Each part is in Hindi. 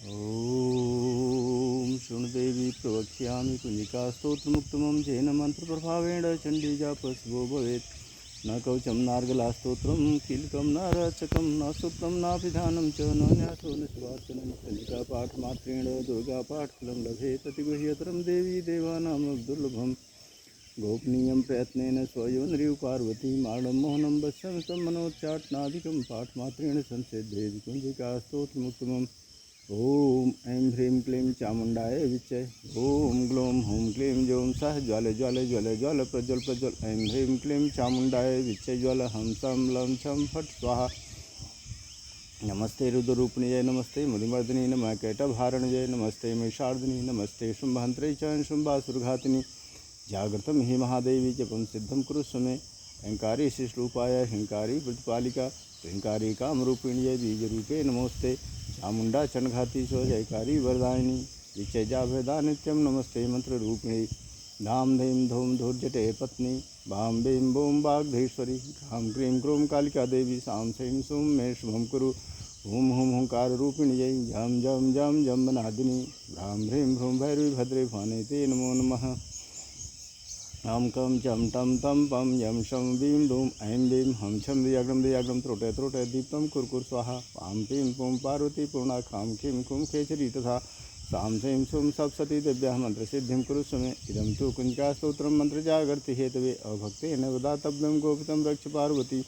ॐ शृणुदेवी प्रवक्ष्यामि कुञ्जिकास्तोत्रमुक्तमं येन मन्त्रप्रभावेण चण्डीजापस्वो भवेत्। न कवचं नार्गलास्तोत्रं कीलकं न रचकं न सूत्रं नाभिधानं च न न्यासो न सुवाचनं। कन्यकापाठमात्रेण दुर्गापाठफलं लभेत् अतिगुह्यतरं देवी देवानामदुर्लभम्। गोपनीयं प्रयत्नेन स्वयोनरिव पार्वती माणं मोहनं वत्सं मनोच्चाटनादिकं पाठमात्रेण संसिद्धेति कुञ्जिकास्तोत्रमुक्तमम्। ओम ऐं ह्रीं क्लीं चामुण्डाय विच्चे। ओम ग्लौं हूं क्लीं जौं सः ज्वाल ज्वाल ज्वल ज्वल प्रज्वल प्रज्वल। ऐं ह्रीं क्लीं चामुण्डाय विच्चे ज्वल हं सं लं छं फट् स्वाहा। नमस्ते रुद्ररूपिण्यै नमस्ते मुदिमर्दिनी नमः कैटभारणजय नमस्ते महिषार्दिनी नमस्ते शुम्भहन्त्रै च शुम्भासुरघातिनी। जागृतं हि महादेवी जपं सिद्धं कुरुष्व मे। अहंकारी शिशरूपाय हिंकारी प्रतिपालिका हिंकारी कामरूपिण्यै बीजरूपे नमोस्ते। चामुंडा चंडघाती स्व जयकारी वरदायिनी विचयजाभयदा नित्यं नमस्ते मंत्ररूपिणी। धाम धीम धूम धूर्जटे पत्नी भाम भीम बोम वाग्धेश्वरी। ह्रां क्रीं क्रूं कालिका देवी सां सैं सुं मे शुभं कुरु। हुम हुम हुंकार रूपिण्यै झम झम झम जम्बनादिनी। ह्रां ह्रीं ह्रूं भैरवी भद्रे भाने ते नमो नमः। हम कम चम टम तम पम यम शम बीम धूम ऐं बीम हम छम दियाग्रम त्रोटे त्रोटे दीप्तं कुरकुर स्वाहा। पां पीं पुं पार्वती पूर्णा खां खीं खुं खेचरी तथा सां सैं सुं सप्तशती देव्याः मंत्रसिद्धिं कुरुष्व मे। इदं तु कुञ्जिकास्तोत्रं मन्त्रजागर्ति हेतवे अभक्तेन वदातव्यं गोपितं रक्ष पार्वती।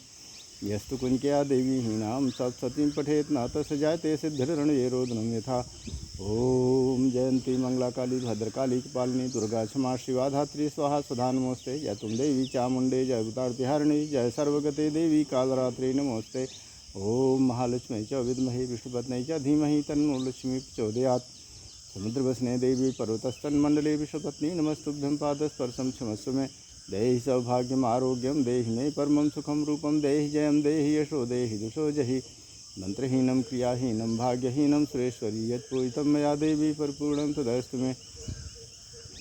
यस्तु कुञ्जिका देवी हीनां सप्तशतीं पठेत् न तस्य जायते सिद्धिर्रणये रोदनं यथा। ओम जयंती मंगला काली भद्रकाली कपालिनी दुर्गा क्षमा शिवा धात्री स्वाहा स्वधा नमोस्ते। जय तुम देवी चामुंडे जय अवतारतिहारिणी जय सर्वगते देवी कालरात्रि नमोस्ते। ओम महालक्ष्मी च विद्महे विष्णुपत्नी च धीमहि तन्नो लक्ष्मी प्रचोदयात्। समुद्रवसने देवी पर्वतस्तन्मण्डले विश्वपत्नी नमस्तुभ्यं पादस्पर्शं क्षमस्व मे। देहि सौभाग्यम आरोग्यम देहि मे परमं सुखम रूपम देहि जयम देहि यशो देहि दुषो जहि। मंत्रहीनम क्रियाहीनम भाग्यहीनम सुरेश्वरी यत्पूजितं मया देवी परिपूर्णं तदस्तु मे।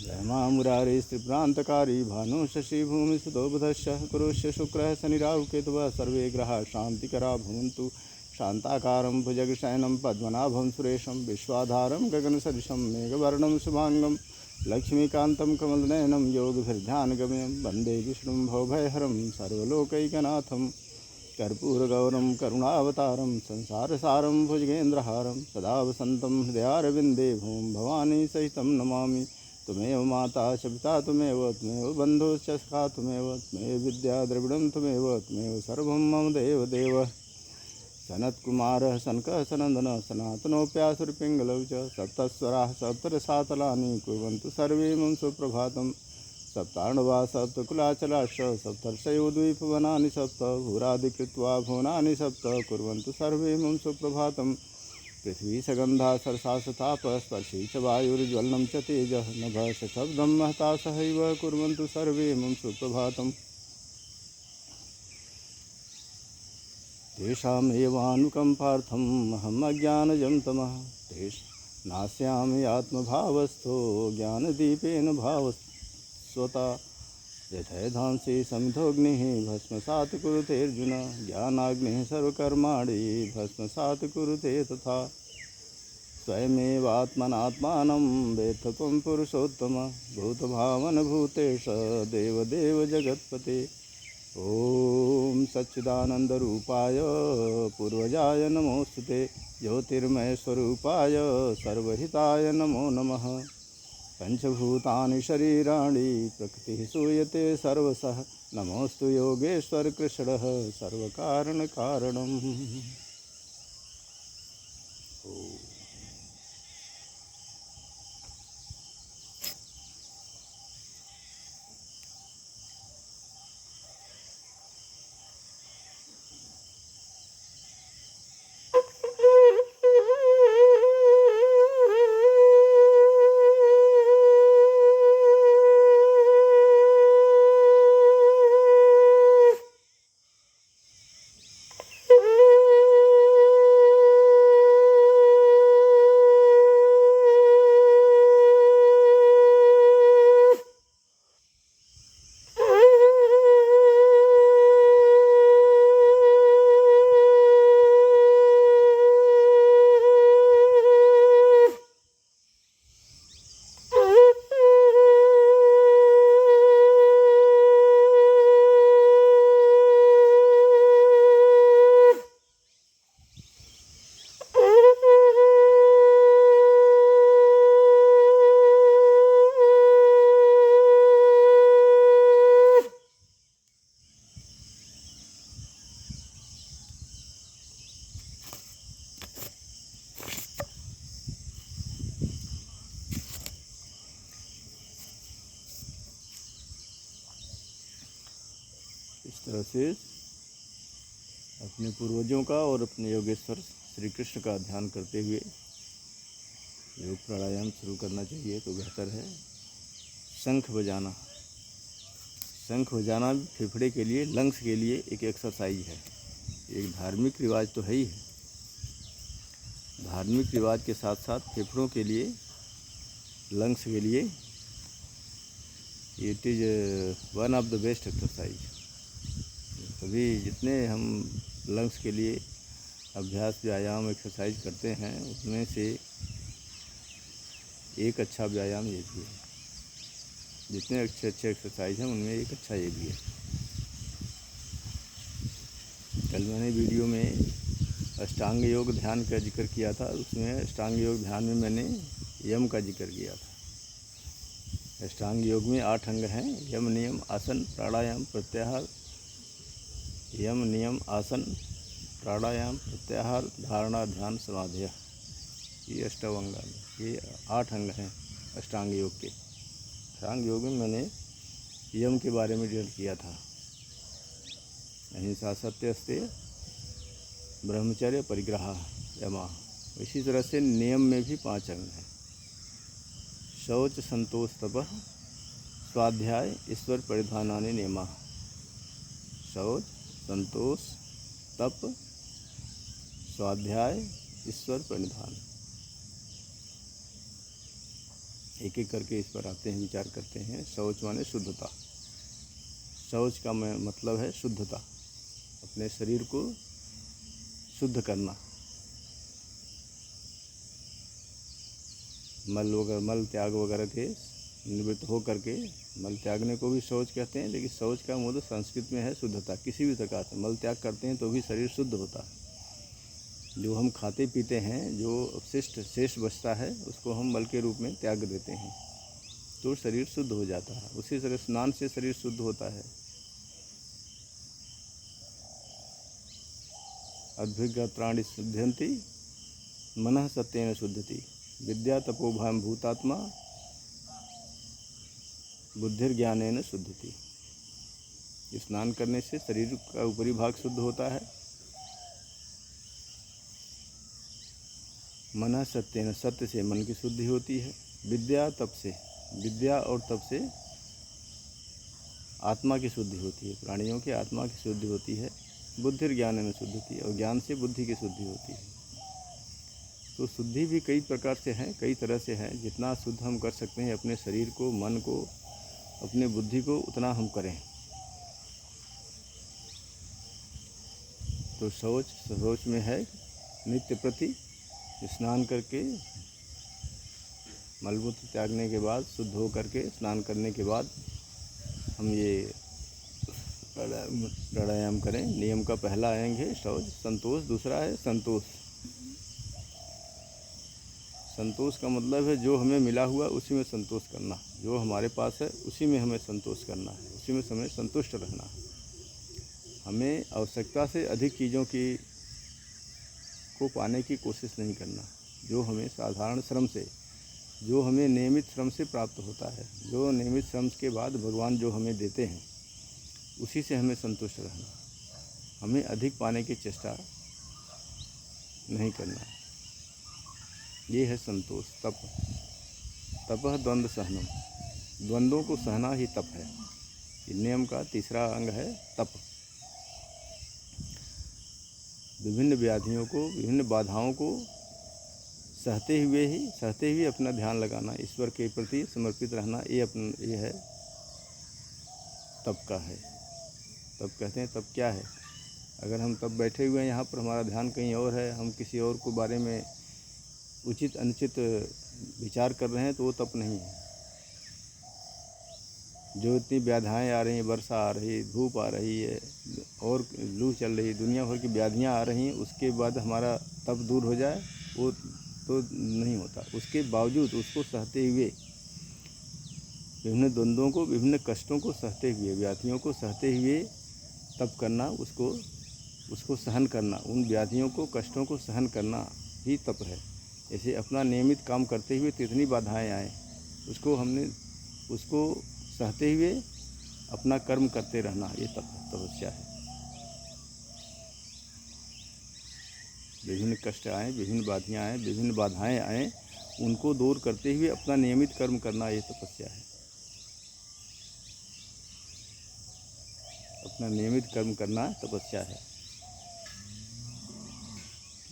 जय मां मुरारे त्रिपुरान्तकारी भानु शशि भूमि सुतो बुधश्च कुरुष्य शुक्रः शनिराहु केतवः सर्वे ग्रहाः शान्तिकरा भवन्तु। शान्ताकारं भुजगशयनं पद्मनाभं सुरेशं विश्वाधारं गगनसदृशं मेघवर्णं शुभांगं लक्ष्मीकान्तं कमलनयनं योगिभिर्ध्यानगम्यं वन्दे विष्णुं भवभयहरं सर्वलोकैकनाथं। कर्पूरगौरं करुणावतारं संसारसारं भुजगेन्द्रहारं सदा वसन्तं हृदयारविन्दे भूं भवानी सहितं नमामि। त्वमेव माता च पिता त्वमेव बन्धुश्च सखा त्वमेव विद्या द्रविणं त्वमेव सर्वं मम देवदेव। सनत्कुमारः सनकः सनन्दनः सनातनोऽप्यासुरपिङ्गलौ च सप्तस्वराः सप्तरसातलानि कुर्वन्तु सर्वे मम सुप्रभातम्। सप्ताण्डवा सप्तकुलाचलाश्च सप्तर्षयो द्वीपवनानि सप्त भूरादिकृत्वा भुवनानि सप्त कुर्वन्तु सर्वे मम सुप्रभातम्। पृथ्वी सगन्धा सरसासतापः स्पर्शी च वायुर्ज्वलनं च तेजः नभः शब्दं महता सहैव कुर्वन्तु सर्वे मम सुप्रभातम्। तेषामेवानुकम्पार्थम् अहम् अज्ञानजं तमः नास्यामि आत्मभावस्थो ज्ञानदीपेन भावस्तु स्वता। यथैधांसि समिधोऽग्निः भस्मसात् कुरुतेऽर्जुन ज्ञानाग्निः सर्वकर्माणि भस्मसात् कुरुते तथा। स्वयमेवात्मनात्मानं वेत्थ त्वं पुरुषोत्तम भूतभावन भूतेश देवदेव जगत्पते। ओम सच्चिदानन्दरूपाय पूर्वजाय नमोस्तुते ज्योतिर्मय स्वरूपाय सर्वहिताय नमो नमः। पंचभूतानि शरीराणि प्रकृतिः सूयते सर्वशः नमोस्तु योगेश्वर कृष्णः सर्वकारणकारणम्। तरह से अपने पूर्वजों का और अपने योगेश्वर श्री कृष्ण का ध्यान करते हुए योग प्राणायाम शुरू करना चाहिए तो बेहतर है। शंख बजाना, शंख बजाना भी फेफड़े के लिए, लंग्स के लिए एक एक्सरसाइज है। एक धार्मिक रिवाज तो है ही है, धार्मिक रिवाज के साथ साथ फेफड़ों के लिए, लंग्स के लिए it is one of the best exercise. सभी जितने हम लंग्स के लिए अभ्यास, व्यायाम, एक्सरसाइज करते हैं उसमें से एक अच्छा व्यायाम ये भी है। जितने अच्छे अच्छे एक्सरसाइज हैं उनमें एक अच्छा ये भी है। कल मैंने वीडियो में अष्टांग योग ध्यान का जिक्र किया था, उसमें अष्टांग योग ध्यान में मैंने यम का जिक्र किया था। अष्टांग योग में 8 अंग हैं, यम, नियम, आसन, प्राणायाम, प्रत्याहार। यम, नियम, आसन, प्राणायाम, प्रत्याहार, धारणा, ध्यान, समाधि, ये अष्टांग, ये 8 अंग हैं अष्टांग योग के। अष्टांग योग में मैंने यम के बारे में डिटेल किया था। अहिंसा, सत्य, अस्तेय, ब्रह्मचर्य, परिग्रह, यमा। इसी तरह से नियम में भी 5 अंग हैं। शौच, संतोष, तपः, स्वाध्याय, ईश्वर परिधानानि नियमा। शौच, संतोष, तप, स्वाध्याय, ईश्वर परिधान। एक एक करके इस पर आते हैं, विचार करते हैं। शौच माने शुद्धता। शौच का मतलब है शुद्धता, अपने शरीर को शुद्ध करना। मल त्याग वगैरह के निवृत्त हो करके, मल त्यागने को भी शौच कहते हैं, लेकिन शौच का मतलब संस्कृत में है शुद्धता। किसी भी प्रकार से मल त्याग करते हैं तो भी शरीर शुद्ध होता है। जो हम खाते पीते हैं, जो अपशिष्ट शेष बचता है, उसको हम मल के रूप में त्याग देते हैं तो शरीर शुद्ध हो जाता है। उसी तरह स्नान से शरीर शुद्ध होता है। अद्भिज्ञात्राणि शुद्धयन्ति, मनः सत्येन शुद्धति, विद्या तपोभाम भूतात्मा, बुद्धिर्ज्ञानेन शुद्धति। स्नान करने से शरीर का ऊपरी भाग शुद्ध होता है। मनः सत्येन, सत्य से मन की शुद्धि होती है। विद्या, तप से, विद्या और तप से आत्मा की शुद्धि होती है, प्राणियों की आत्मा की शुद्धि होती है। बुद्धिर्ज्ञानेन शुद्धति, और ज्ञान से बुद्धि की शुद्धि होती है। तो शुद्धि भी कई प्रकार से है, कई तरह से है। जितना शुद्ध हम कर सकते हैं अपने शरीर को, मन को, अपने बुद्धि को, उतना हम करें। तो शौच में है नित्य प्रति स्नान करके, मलमूत्र त्यागने के बाद, शुद्ध हो करके स्नान करने के बाद हम ये प्राणायाम करें। नियम का पहला अंग है शौच। संतोष दूसरा है संतोष। संतोष का मतलब है जो हमें मिला हुआ उसी में संतोष करना। जो हमारे पास है उसी में हमें संतोष करना है, उसी में हमें संतुष्ट रहना है। हमें आवश्यकता से अधिक चीज़ों को पाने की कोशिश नहीं करना। जो हमें साधारण श्रम से, जो हमें नियमित श्रम से प्राप्त होता है, जो नियमित श्रम के बाद भगवान जो हमें देते हैं, उसी से हमें संतुष्ट रहना। हमें अधिक पाने की चेष्टा नहीं करना। ये है संतोष। तपः द्वंद्व सहनम, द्वंद्वों को सहना ही तप है। नियम का तीसरा अंग है तप। विभिन्न व्याधियों को, विभिन्न बाधाओं को सहते हुए अपना ध्यान लगाना, ईश्वर के प्रति समर्पित रहना, ये है तप का है। तप कहते हैं, तप क्या है? अगर हम तब बैठे हुए हैं यहाँ पर, हमारा ध्यान कहीं और है, हम किसी और को बारे में उचित अनुचित विचार कर रहे हैं, तो वो तप नहीं है। जो इतनी व्याधियाँ आ रही हैं, वर्षा आ रही, धूप आ रही है और लू चल रही, दुनिया भर की व्याधियाँ आ रही हैं, उसके बाद हमारा तप दूर हो जाए, वो तो नहीं होता। उसके बावजूद उसको सहते हुए, विभिन्न द्वंद्वों को, विभिन्न कष्टों को सहते हुए, व्याधियों को सहते हुए तप करना, उसको सहन करना, उन व्याधियों को, कष्टों को सहन करना ही तप है। जैसे अपना नियमित काम करते हुए कितनी बाधाएं आए, उसको सहते हुए अपना कर्म करते रहना, ये तपस्या है। विभिन्न कष्ट आए, विभिन्न बाधियाँ आए, विभिन्न बाधाएं आए, उनको दूर करते हुए अपना नियमित कर्म करना, ये तपस्या है। अपना नियमित कर्म करना तपस्या है।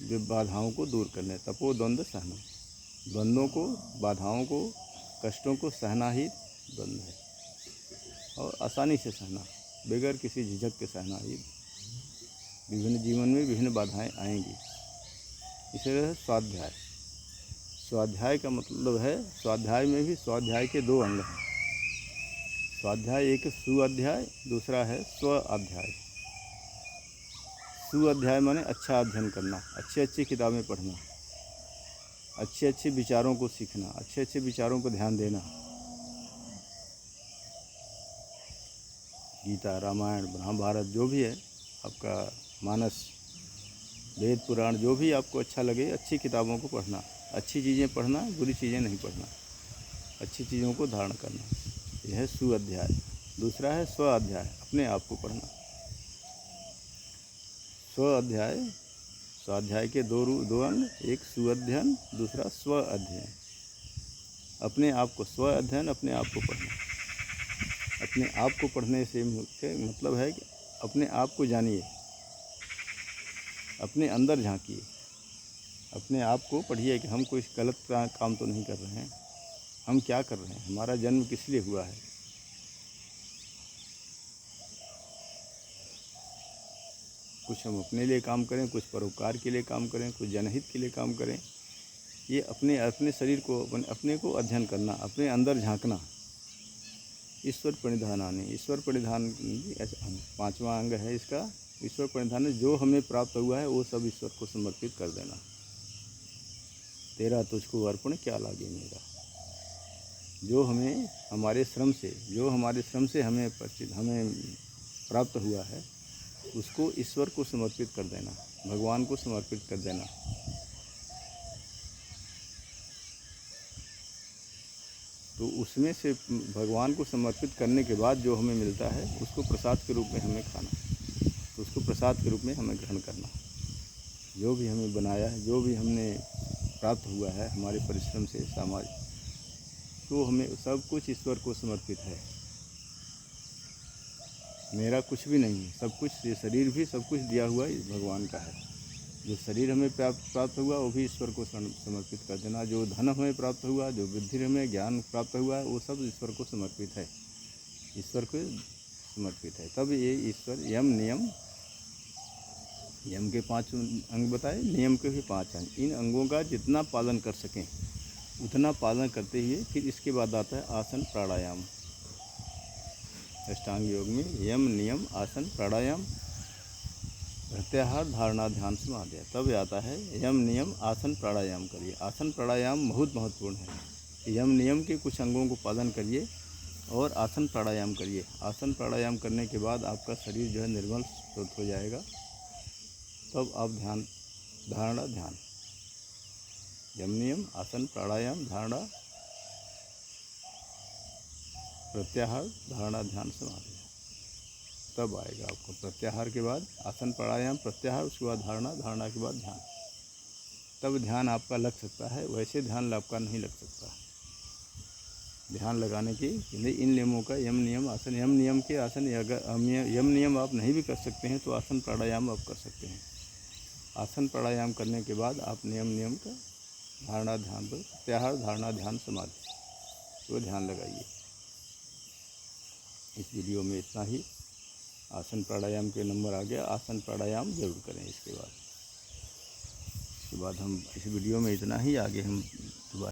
जो बाधाओं को दूर करने, तपो द्वंद्व सहना, द्वंद्वों को, बाधाओं को, कष्टों को सहना ही द्वंद्व है। और आसानी से सहना, बगैर किसी झिझक के सहना ही। विभिन्न जीवन में विभिन्न बाधाएं आएंगी। इसी तरह स्वाध्याय, स्वाध्याय का मतलब है, स्वाध्याय में भी स्वाध्याय के 2 अंग हैं। स्वाध्याय एक सुअध्याय, दूसरा है स्व अध्याय। सुअध्याय माने अच्छा अध्ययन करना, अच्छी अच्छी किताबें पढ़ना, अच्छे अच्छे विचारों को सीखना, अच्छे अच्छे विचारों को ध्यान देना। गीता, रामायण, महाभारत जो भी है आपका, मानस, वेद पुराण, जो भी आपको अच्छा लगे, अच्छी किताबों को पढ़ना, अच्छी चीज़ें पढ़ना, बुरी चीज़ें नहीं पढ़ना, अच्छी चीज़ों को धारण करना, यह है सुअध्याय। दूसरा है स्व अध्याय, अपने आप को पढ़ना। स्व अध्याय, स्वाध्याय के 2 अंग, एक सुअध्ययन, दूसरा स्व अध्ययन। अपने आप को, स्व अध्ययन, अपने आप को पढ़ना। अपने आप को पढ़ने से मतलब है कि अपने आप को जानिए, अपने अंदर झांकिए, अपने आप को पढ़िए कि हम कोई गलत काम तो नहीं कर रहे हैं, हम क्या कर रहे हैं, हमारा जन्म किस लिए हुआ है। कुछ हम अपने लिए काम करें, कुछ परोपकार के लिए काम करें, कुछ जनहित के लिए काम करें। ये अपने शरीर को, अपने को अध्ययन करना, अपने अंदर झांकना। ईश्वर प्रणिधान आने, ईश्वर प्रणिधान 5वां अंग है इसका। ईश्वर प्रणिधान, जो हमें प्राप्त हुआ है वो सब ईश्वर को समर्पित कर देना। तेरा तुझको अर्पण क्या लागे मेरा। जो हमें हमारे श्रम से हमें प्राप्त हुआ है, उसको ईश्वर को समर्पित कर देना, भगवान को समर्पित कर देना। तो उसमें से भगवान को समर्पित करने के बाद जो हमें मिलता है, उसको प्रसाद के रूप में हमें खाना, तो उसको प्रसाद के रूप में हमें ग्रहण करना। जो भी हमें बनाया है, जो भी हमने प्राप्त हुआ है हमारे परिश्रम से, समाज, तो हमें सब कुछ ईश्वर को समर्पित है। मेरा कुछ भी नहीं है, सब कुछ, ये शरीर भी सब कुछ दिया हुआ भगवान का है। जो शरीर हमें प्राप्त हुआ वो भी ईश्वर को समर्पित कर देना। जो धन हमें प्राप्त हुआ, जो बुद्धि हमें ज्ञान प्राप्त हुआ है, वो सब ईश्वर को समर्पित है, ईश्वर को समर्पित है। तब ये ईश्वर यम के 5 अंग बताए, नियम के भी 5 अंग। इन अंगों का जितना पालन कर सकें उतना पालन करते हुए फिर इसके बाद आता है आसन प्राणायाम। अष्टांग योग में यम, नियम, आसन, प्राणायाम, प्रत्याहार, धारणा, ध्यान, समाधि। तब आता है यम, नियम, आसन, प्राणायाम करिए। आसन प्राणायाम बहुत महत्वपूर्ण है। यम नियम के कुछ अंगों को पालन करिए और आसन प्राणायाम करिए। आसन प्राणायाम करने के बाद आपका शरीर जो है निर्मल शुद्ध हो जाएगा। तब आप ध्यान, धारणा, ध्यान, यम, नियम, आसन, प्राणायाम, धारणा, प्रत्याहार, धारणा, ध्यान, समाधि। तब आएगा आपको प्रत्याहार के बाद आसन प्राणायाम, प्रत्याहार, उसके बाद धारणा, धारणा के बाद ध्यान। तब ध्यान आपका लग सकता है, वैसे ध्यान आपका नहीं लग सकता। ध्यान लगाने की इन नियमों का, यम, नियम, आसन, यम नियम के आसन, अगर यम नियम आप नहीं भी कर सकते हैं तो आसन प्राणायाम आप कर सकते हैं। आसन प्राणायाम करने के बाद आप नियम का धारणा, ध्यान पर, प्रत्याहार, धारणा, ध्यान, समाधि, तो ध्यान लगाइए। इस वीडियो में इतना ही। आसन प्राणायाम के नंबर आ गया, आसन प्राणायाम जरूर करें। इसके बाद हम इस वीडियो में इतना ही, आगे हम दोबारा